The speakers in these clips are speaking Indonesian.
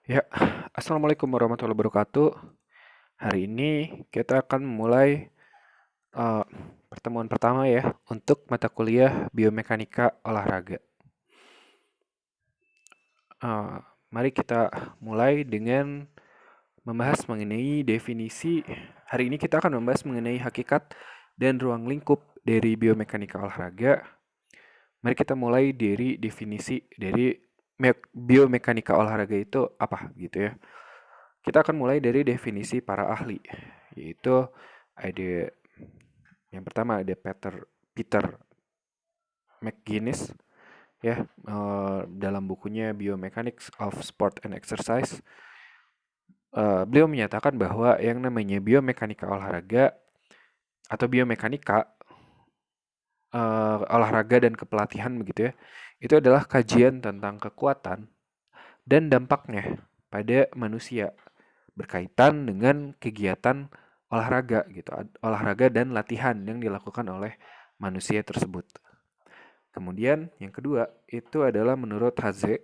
Ya, Assalamualaikum warahmatullahi wabarakatuh. Hari ini kita akan mulai eh, pertemuan pertama ya untuk mata kuliah biomekanika olahraga. Eh, Mari kita mulai dengan membahas mengenai definisi. Hari ini kita akan membahas mengenai hakikat dan ruang lingkup dari biomekanika olahraga. Mari kita mulai dari definisi dari biomekanika olahraga itu apa gitu ya. Kita akan mulai dari definisi para ahli, yaitu ada yang pertama ada Peter McGuinness ya, dalam bukunya Biomechanics of Sport and Exercise. Beliau menyatakan bahwa yang namanya biomekanika olahraga atau biomekanika olahraga dan kepelatihan begitu ya, itu adalah kajian tentang kekuatan dan dampaknya pada manusia berkaitan dengan kegiatan olahraga gitu, olahraga dan latihan yang dilakukan oleh manusia tersebut. Kemudian yang kedua itu adalah menurut Haze,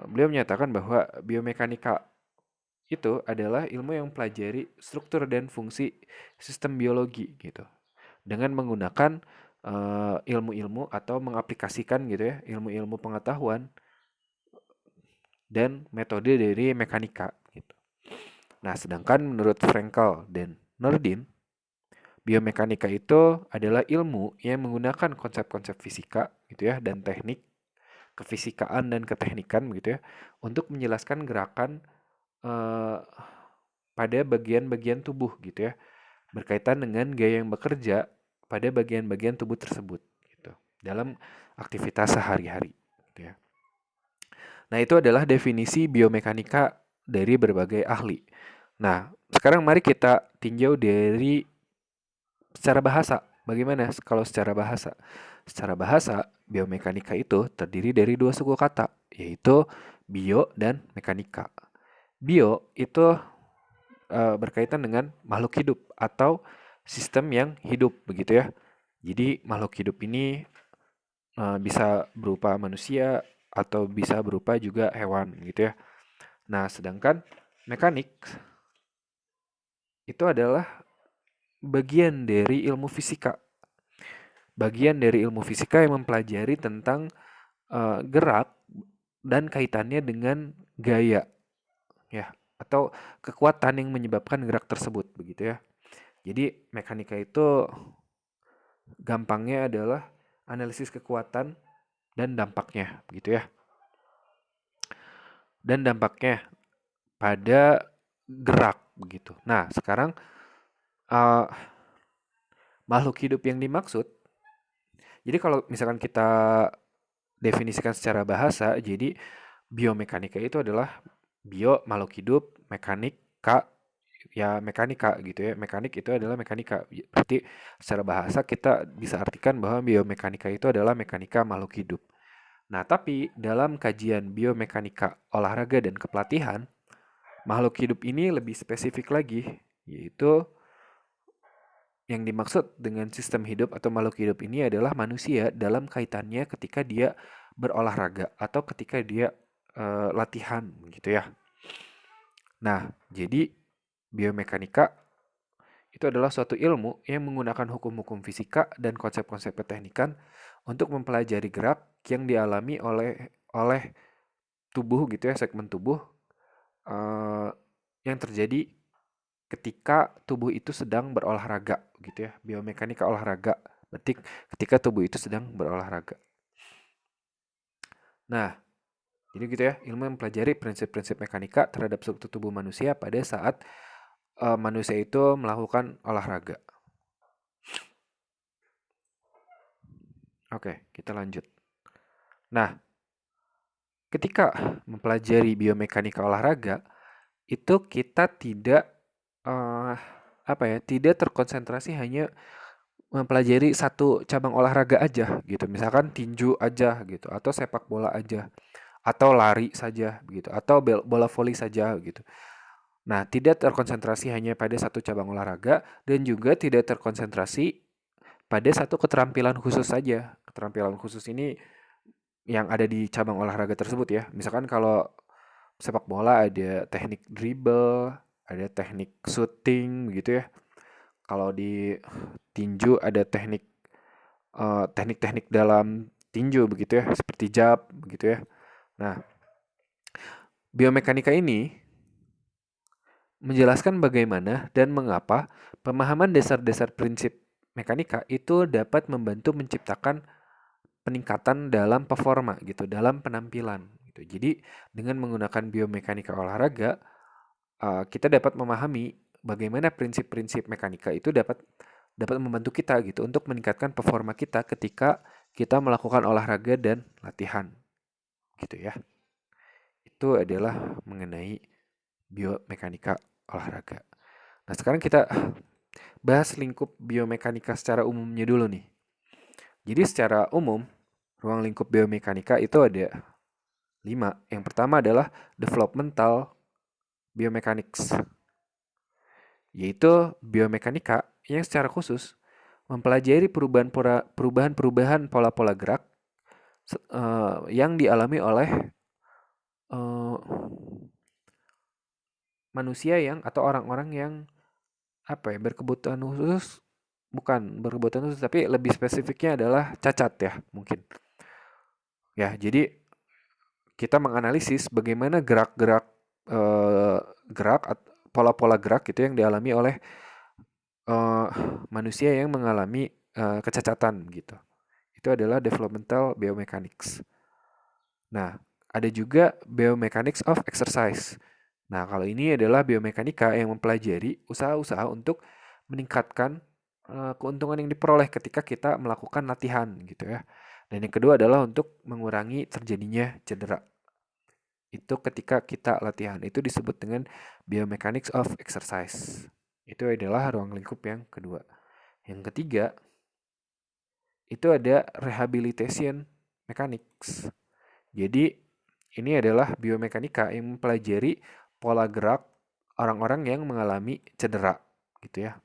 beliau menyatakan bahwa biomekanika itu adalah ilmu yang mempelajari struktur dan fungsi sistem biologi gitu, dengan menggunakan ilmu-ilmu atau mengaplikasikan gitu ya ilmu-ilmu pengetahuan dan metode dari mekanika gitu. Nah, sedangkan menurut Frankel dan Nordin, biomekanika itu adalah ilmu yang menggunakan konsep-konsep fisika gitu ya dan teknik kefisikaan dan keteknikan gitu ya untuk menjelaskan gerakan eh, pada bagian-bagian tubuh gitu ya berkaitan dengan gaya yang bekerja pada bagian-bagian tubuh tersebut gitu dalam aktivitas sehari-hari gitu ya. Nah, itu adalah definisi biomekanika dari berbagai ahli. Nah, sekarang mari kita tinjau dari secara bahasa. Bagaimana kalau secara bahasa? Secara bahasa, biomekanika itu terdiri dari dua suku kata, yaitu bio dan mekanika. Bio itu berkaitan dengan makhluk hidup atau sistem yang hidup begitu ya. Jadi makhluk hidup ini bisa berupa manusia atau bisa berupa juga hewan gitu ya. Nah, sedangkan mekanik itu adalah bagian dari ilmu fisika. Bagian dari ilmu fisika yang mempelajari tentang gerak dan kaitannya dengan gaya ya atau kekuatan yang menyebabkan gerak tersebut begitu ya. Jadi mekanika itu gampangnya adalah analisis kekuatan dan dampaknya begitu ya. Dan dampaknya pada gerak begitu. Nah, sekarang uh, makhluk hidup yang dimaksud. Jadi kalau misalkan kita definisikan secara bahasa, jadi biomekanika itu adalah bio makhluk hidup, mekanik K ya mekanika gitu ya. Mekanik itu adalah mekanika. Berarti secara bahasa kita bisa artikan bahwa biomekanika itu adalah mekanika makhluk hidup. Nah, tapi dalam kajian biomekanika olahraga dan kepelatihan, makhluk hidup ini lebih spesifik lagi, yaitu yang dimaksud dengan sistem hidup atau makhluk hidup ini adalah manusia dalam kaitannya ketika dia berolahraga atau ketika dia latihan gitu ya. Nah, jadi biomekanika itu adalah suatu ilmu yang menggunakan hukum-hukum fisika dan konsep-konsep keteknikan untuk mempelajari gerak yang dialami oleh tubuh gitu ya, segmen tubuh eh, yang terjadi ketika tubuh itu sedang berolahraga gitu ya. Biomekanika olahraga. Berarti ketika tubuh itu sedang berolahraga. Nah, jadi gitu ya, ilmu yang mempelajari prinsip-prinsip mekanika terhadap struktur tubuh manusia pada saat manusia itu melakukan olahraga. Oke, kita lanjut. Nah, ketika mempelajari biomekanika olahraga, itu kita tidak eh, apa ya, tidak terkonsentrasi hanya mempelajari satu cabang olahraga aja gitu. Misalkan tinju aja gitu atau sepak bola aja atau lari saja begitu atau bola voli saja gitu. Nah, tidak terkonsentrasi hanya pada satu cabang olahraga dan juga tidak terkonsentrasi pada satu keterampilan khusus saja. Keterampilan khusus ini yang ada di cabang olahraga tersebut ya. Misalkan kalau sepak bola ada teknik dribble, ada teknik shooting begitu ya. Kalau di tinju ada teknik-teknik dalam tinju begitu ya, seperti jab begitu ya. Nah, biomekanika ini menjelaskan bagaimana dan mengapa pemahaman dasar-dasar prinsip mekanika itu dapat membantu menciptakan peningkatan dalam performa gitu, dalam penampilan gitu. Jadi dengan menggunakan biomekanika olahraga, kita dapat memahami bagaimana prinsip-prinsip mekanika itu dapat dapat membantu kita gitu untuk meningkatkan performa kita ketika kita melakukan olahraga dan latihan gitu ya. Itu adalah mengenai biomekanika olahraga. Nah, sekarang kita bahas lingkup biomekanika secara umumnya dulu nih. Jadi secara umum, ruang lingkup biomekanika itu ada 5. Yang pertama adalah developmental biomechanics, yaitu biomekanika yang secara khusus mempelajari perubahan-perubahan pola-pola gerak yang dialami oleh eh, manusia yang atau orang-orang yang apa ya berkebutuhan khusus, bukan berkebutuhan khusus tapi lebih spesifiknya adalah cacat ya mungkin ya. Jadi kita menganalisis bagaimana gerak-gerak eh, gerak pola-pola gerak itu yang dialami oleh eh, manusia yang mengalami kecacatan gitu. Itu adalah developmental biomechanics. Nah, ada juga biomechanics of exercise. Nah, kalau ini adalah biomekanika yang mempelajari usaha-usaha untuk meningkatkan keuntungan yang diperoleh ketika kita melakukan latihan gitu ya. Dan yang kedua adalah untuk mengurangi terjadinya cedera. Itu ketika kita latihan, itu disebut dengan biomechanics of exercise. Itu adalah ruang lingkup yang kedua. Yang ketiga, itu ada rehabilitation mechanics. Jadi ini adalah biomekanika yang mempelajari pola gerak orang-orang yang mengalami cedera gitu ya.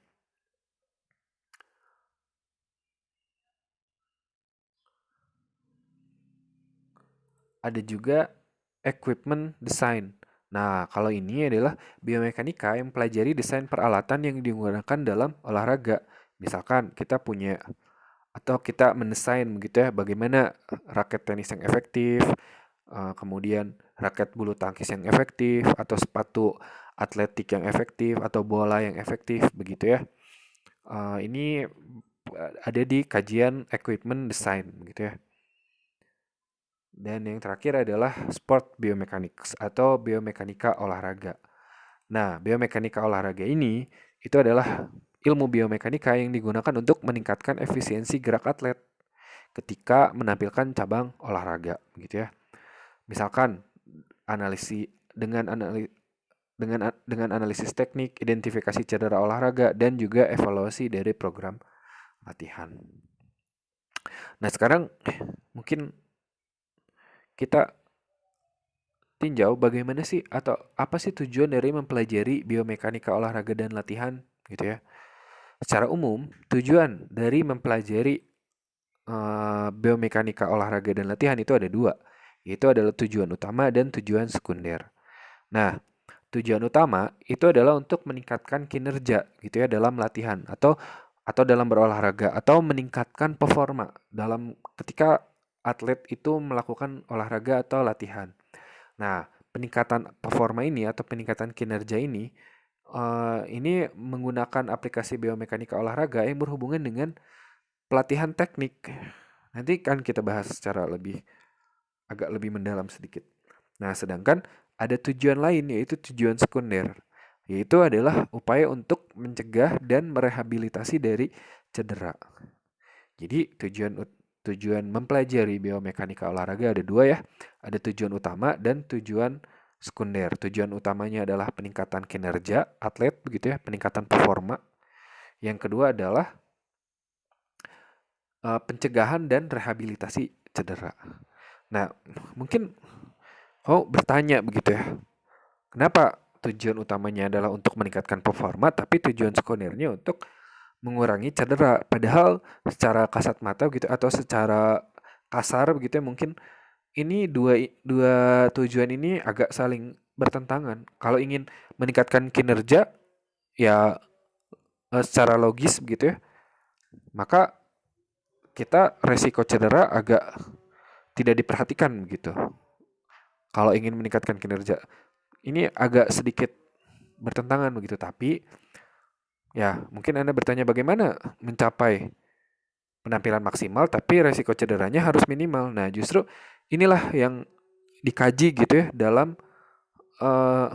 Ada juga equipment design. Nah, kalau ini adalah biomekanika yang mempelajari desain peralatan yang digunakan dalam olahraga. Misalkan kita punya atau kita mendesain begitu ya, bagaimana raket tenis yang efektif, kemudian raket bulu tangkis yang efektif, atau sepatu atletik yang efektif, atau bola yang efektif begitu ya. Ini ada di kajian equipment design gitu ya. Dan yang terakhir adalah sport biomechanics atau biomekanika olahraga. Nah, biomekanika olahraga ini itu adalah ilmu biomekanika yang digunakan untuk meningkatkan efisiensi gerak atlet ketika menampilkan cabang olahraga, gitu ya. Misalkan analisis dengan dengan analisis teknik, identifikasi cedera olahraga dan juga evaluasi dari program latihan. Nah, sekarang mungkin kita tinjau bagaimana sih atau apa sih tujuan dari mempelajari biomekanika olahraga dan latihan gitu ya. Secara umum, tujuan dari mempelajari biomekanika olahraga dan latihan itu ada dua, yaitu adalah tujuan utama dan tujuan sekunder. Nah, tujuan utama itu adalah untuk meningkatkan kinerja gitu ya dalam latihan atau dalam berolahraga atau meningkatkan performa dalam ketika atlet itu melakukan olahraga atau latihan. Nah, peningkatan performa ini atau peningkatan kinerja ini menggunakan aplikasi biomekanika olahraga yang berhubungan dengan pelatihan teknik. Nanti kan kita bahas secara agak lebih mendalam sedikit. Nah, sedangkan ada tujuan lain yaitu tujuan sekunder, yaitu adalah upaya untuk mencegah dan merehabilitasi dari cedera. Jadi tujuan mempelajari biomekanika olahraga ada dua ya. Ada tujuan utama dan tujuan sekunder. Tujuan utamanya adalah peningkatan kinerja atlet begitu ya, peningkatan performa. Yang kedua adalah pencegahan dan rehabilitasi cedera. Nah, mungkin bertanya begitu ya. Kenapa tujuan utamanya adalah untuk meningkatkan performa tapi tujuan sekundernya untuk mengurangi cedera? Padahal secara kasat mata gitu atau secara kasar begitu ya mungkin ini dua tujuan ini agak saling bertentangan. Kalau ingin meningkatkan kinerja, ya secara logis begitu ya, maka kita resiko cedera agak tidak diperhatikan begitu. Kalau ingin meningkatkan kinerja, ini agak sedikit bertentangan begitu. Tapi ya mungkin Anda bertanya bagaimana mencapai penampilan maksimal tapi resiko cederanya harus minimal. Nah, justru inilah yang dikaji gitu ya dalam eh,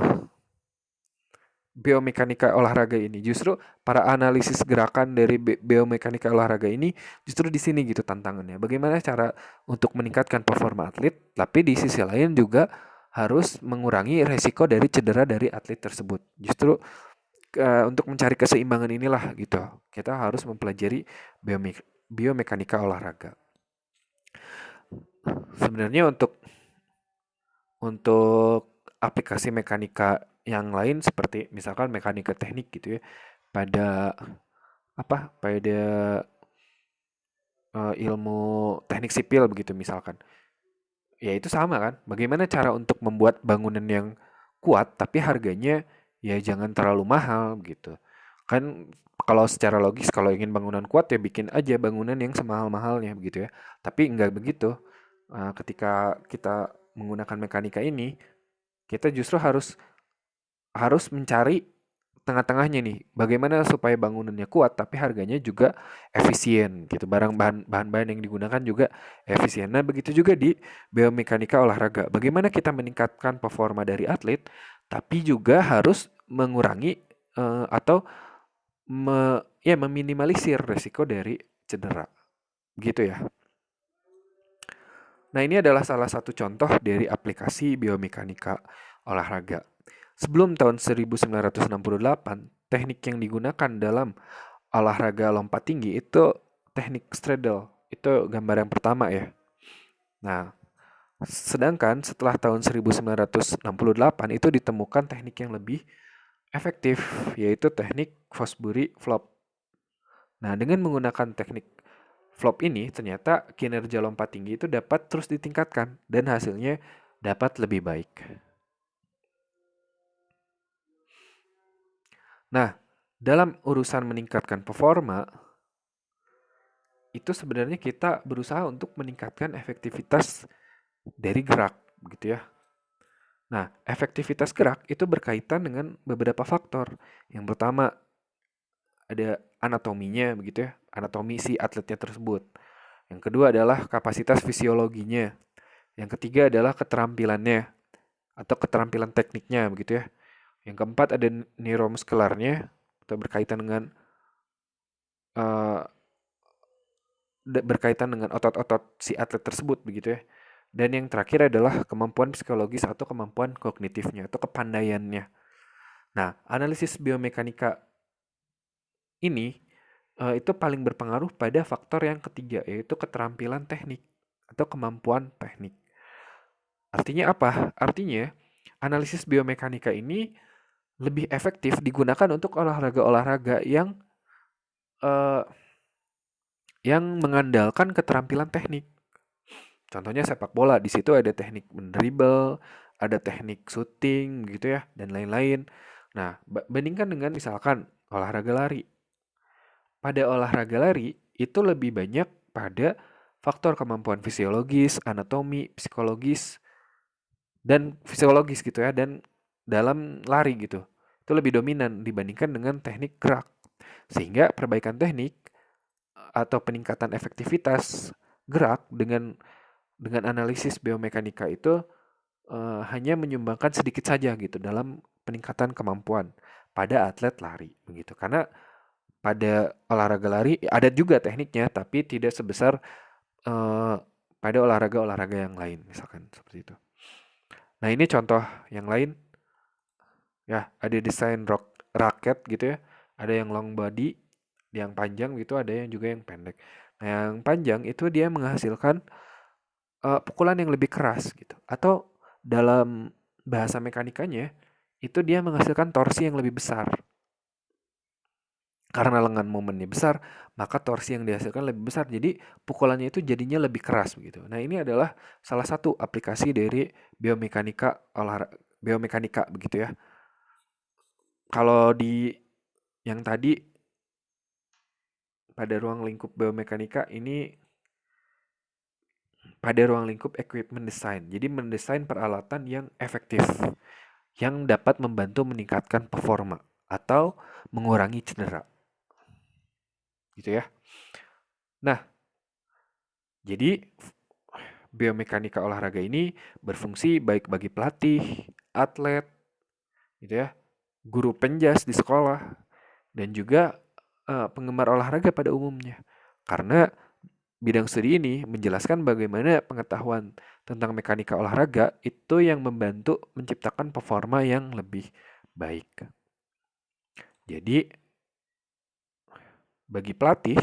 biomekanika olahraga ini. Justru para analisis gerakan dari biomekanika olahraga ini justru di sini gitu tantangannya. Bagaimana cara untuk meningkatkan performa atlet, tapi di sisi lain juga harus mengurangi resiko dari cedera dari atlet tersebut. Justru untuk mencari keseimbangan inilah gitu. Kita harus mempelajari biomekanika olahraga. Sebenarnya untuk aplikasi mekanika yang lain seperti misalkan mekanika teknik gitu ya pada pada ilmu teknik sipil begitu misalkan. Ya itu sama kan. Bagaimana cara untuk membuat bangunan yang kuat tapi harganya ya jangan terlalu mahal gitu. Kan kalau secara logis kalau ingin bangunan kuat ya bikin aja bangunan yang semahal-mahalnya begitu ya. Tapi enggak begitu. Ketika kita menggunakan mekanika ini, kita justru harus harus mencari tengah-tengahnya nih. Bagaimana supaya bangunannya kuat tapi harganya juga efisien gitu. Bahan-bahan yang digunakan juga efisien. Nah, begitu juga di biomekanika olahraga. Bagaimana kita meningkatkan performa dari atlet tapi juga harus mengurangi atau meminimalisir resiko dari cedera. Gitu ya. Nah, ini adalah salah satu contoh dari aplikasi biomekanika olahraga. Sebelum tahun 1968, teknik yang digunakan dalam olahraga lompat tinggi itu teknik straddle. Itu gambar yang pertama ya. Nah, sedangkan setelah tahun 1968 itu ditemukan teknik yang lebih efektif, yaitu teknik Fosbury Flop. Nah, dengan menggunakan teknik flop ini, ternyata kinerja lompat tinggi itu dapat terus ditingkatkan dan hasilnya dapat lebih baik. Nah, dalam urusan meningkatkan performa, itu sebenarnya kita berusaha untuk meningkatkan efektivitas dari gerak, gitu ya. Nah, efektivitas gerak itu berkaitan dengan beberapa faktor. Yang pertama, ada anatominya, begitu ya, anatomi si atletnya tersebut. Yang kedua adalah kapasitas fisiologinya. Yang ketiga adalah keterampilannya atau keterampilan tekniknya, begitu ya. Yang keempat ada neuromuskularnya atau eh, berkaitan dengan otot-otot si atlet tersebut begitu ya. Dan yang terakhir adalah kemampuan psikologis atau kemampuan kognitifnya atau kepandaiannya. Nah, analisis biomekanika ini itu paling berpengaruh pada faktor yang ketiga yaitu keterampilan teknik atau kemampuan teknik. Artinya apa? Artinya analisis biomekanika ini lebih efektif digunakan untuk olahraga-olahraga eh, yang mengandalkan keterampilan teknik. Contohnya sepak bola, di situ ada teknik mendribble, ada teknik shooting gitu ya, dan lain-lain. Nah, bandingkan dengan misalkan olahraga lari. Pada olahraga lari, itu lebih banyak pada faktor kemampuan fisiologis, anatomi, psikologis, dan fisiologis gitu ya, dan dalam lari gitu. Itu lebih dominan dibandingkan dengan teknik gerak. Sehingga perbaikan teknik atau peningkatan efektivitas gerak dengan analisis biomekanika itu hanya menyumbangkan sedikit saja gitu dalam peningkatan kemampuan pada atlet lari begitu. Karena pada olahraga lari ada juga tekniknya tapi tidak sebesar pada olahraga-olahraga yang lain misalkan seperti itu. Nah, ini contoh yang lain ya, ada desain raket gitu ya. Ada yang long body, yang panjang gitu, ada yang juga yang pendek. Nah, yang panjang itu dia menghasilkan pukulan yang lebih keras gitu. Atau dalam bahasa mekanikanya itu dia menghasilkan torsi yang lebih besar. Karena lengan momennya besar, maka torsi yang dihasilkan lebih besar. Jadi pukulannya itu jadinya lebih keras begitu. Nah, ini adalah salah satu aplikasi dari biomekanika begitu ya. Kalau di yang tadi pada ruang lingkup biomekanika ini pada ruang lingkup equipment design. Jadi mendesain peralatan yang efektif yang dapat membantu meningkatkan performa atau mengurangi cedera. Gitu ya. Nah, jadi biomekanika olahraga ini berfungsi baik bagi pelatih, atlet, gitu ya, guru penjas di sekolah, dan juga penggemar olahraga pada umumnya. Karena bidang studi ini menjelaskan bagaimana pengetahuan tentang mekanika olahraga itu yang membantu menciptakan performa yang lebih baik. Jadi, bagi pelatih,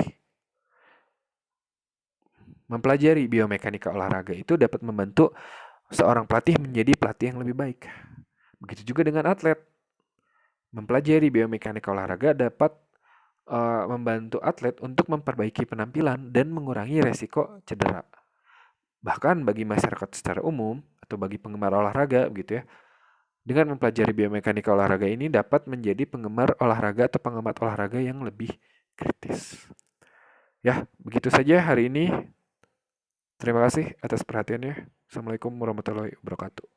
mempelajari biomekanika olahraga itu dapat membantu seorang pelatih menjadi pelatih yang lebih baik. Begitu juga dengan atlet. Mempelajari biomekanika olahraga dapat membantu atlet untuk memperbaiki penampilan dan mengurangi resiko cedera. Bahkan bagi masyarakat secara umum atau bagi penggemar olahraga gitu ya, dengan mempelajari biomekanika olahraga ini dapat menjadi penggemar olahraga atau pengamat olahraga yang lebih kritis. Ya, begitu saja hari ini. Terima kasih atas perhatiannya. Assalamualaikum warahmatullahi wabarakatuh.